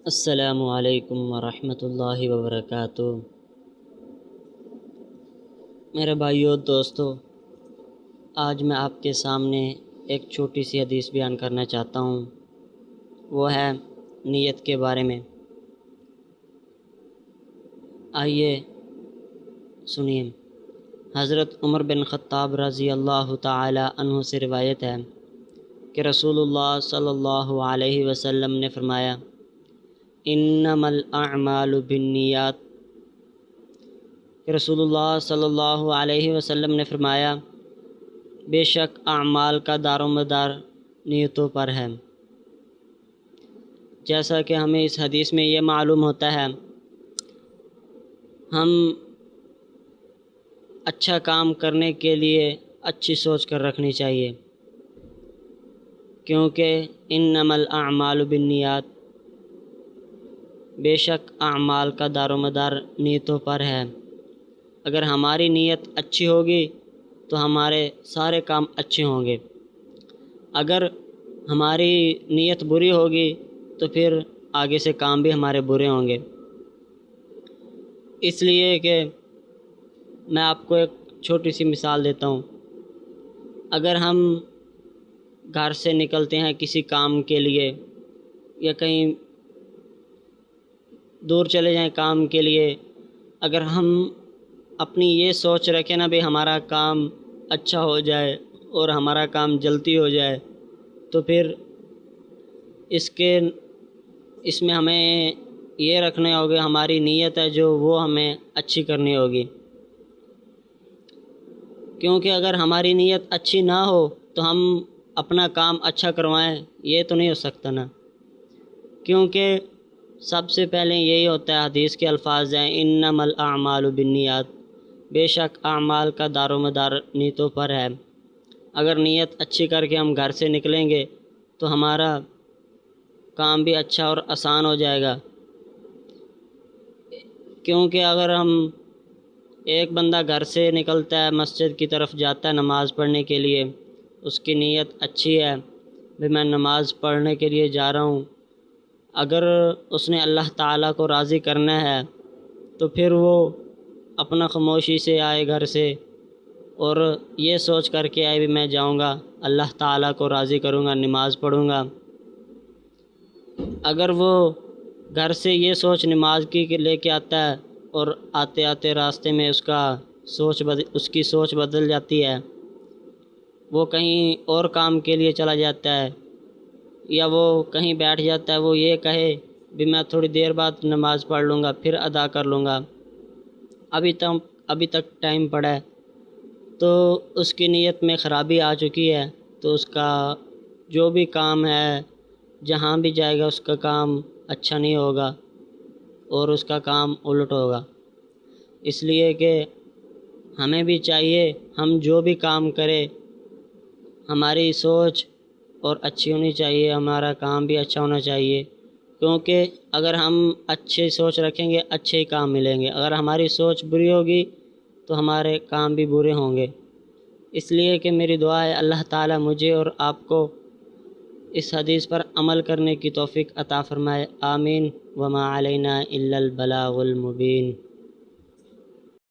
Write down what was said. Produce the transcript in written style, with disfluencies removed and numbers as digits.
السلام علیکم ورحمۃ اللہ وبرکاتہ۔ میرے بھائیو دوستو، آج میں آپ کے سامنے ایک چھوٹی سی حدیث بیان کرنا چاہتا ہوں، وہ ہے نیت کے بارے میں۔ آئیے سنیے۔ حضرت عمر بن خطاب رضی اللہ تعالی عنہ سے روایت ہے کہ رسول اللہ صلی اللہ علیہ وسلم نے فرمایا، انما الاعمال بالنیات۔ رسول اللہ صلی اللہ علیہ وسلم نے فرمایا، بے شک اعمال کا دار و مدار نیتوں پر ہے۔ جیسا کہ ہمیں اس حدیث میں یہ معلوم ہوتا ہے، ہم اچھا کام کرنے کے لیے اچھی سوچ کر رکھنی چاہیے، کیونکہ انما الاعمال بالنیات، بے شک اعمال کا دار و مدار نیتوں پر ہے۔ اگر ہماری نیت اچھی ہوگی تو ہمارے سارے کام اچھے ہوں گے، اگر ہماری نیت بری ہوگی تو پھر آگے سے کام بھی ہمارے برے ہوں گے۔ اس لیے کہ میں آپ کو ایک چھوٹی سی مثال دیتا ہوں۔ اگر ہم گھر سے نکلتے ہیں کسی کام کے لیے یا کہیں دور چلے جائیں کام کے لیے، اگر ہم اپنی یہ سوچ رکھیں نا بھی ہمارا کام اچھا ہو جائے اور ہمارا کام جلدی ہو جائے، تو پھر اس میں ہمیں یہ رکھنے ہوگا، ہماری نیت ہے جو وہ ہمیں اچھی کرنی ہوگی، کیونکہ اگر ہماری نیت اچھی نہ ہو تو ہم اپنا کام اچھا کروائیں، یہ تو نہیں ہو سکتا نا۔ کیونکہ سب سے پہلے یہی ہوتا ہے، حدیث کے الفاظ ہیں انما الاعمال بالنیات، بے شک اعمال کا دار و مدار نیتوں پر ہے۔ اگر نیت اچھی کر کے ہم گھر سے نکلیں گے تو ہمارا کام بھی اچھا اور آسان ہو جائے گا، کیونکہ اگر ہم ایک بندہ گھر سے نکلتا ہے، مسجد کی طرف جاتا ہے نماز پڑھنے کے لیے، اس کی نیت اچھی ہے کہ میں نماز پڑھنے کے لیے جا رہا ہوں، اگر اس نے اللہ تعالیٰ کو راضی کرنا ہے تو پھر وہ اپنا خاموشی سے آئے گھر سے اور یہ سوچ کر کے آئے بھی میں جاؤں گا اللہ تعالیٰ کو راضی کروں گا، نماز پڑھوں گا۔ اگر وہ گھر سے یہ سوچ نماز کی لے کے آتا ہے اور آتے آتے راستے میں اس کی سوچ بدل جاتی ہے، وہ کہیں اور کام کے لیے چلا جاتا ہے یا وہ کہیں بیٹھ جاتا ہے، وہ یہ کہے بھی میں تھوڑی دیر بعد نماز پڑھ لوں گا، پھر ادا کر لوں گا، ابھی تک ٹائم پڑا ہے، تو اس کی نیت میں خرابی آ چکی ہے، تو اس کا جو بھی کام ہے جہاں بھی جائے گا اس کا کام اچھا نہیں ہوگا اور اس کا کام الٹ ہوگا۔ اس لیے کہ ہمیں بھی چاہیے ہم جو بھی کام کریں ہماری سوچ اور اچھی ہونی چاہیے، ہمارا کام بھی اچھا ہونا چاہیے، کیونکہ اگر ہم اچھی سوچ رکھیں گے اچھے ہی کام ملیں گے، اگر ہماری سوچ بری ہوگی تو ہمارے کام بھی برے ہوں گے۔ اس لیے کہ میری دعا ہے اللہ تعالیٰ مجھے اور آپ کو اس حدیث پر عمل کرنے کی توفیق عطا فرمائے، آمین۔ وما علینا الا البلاغ المبین۔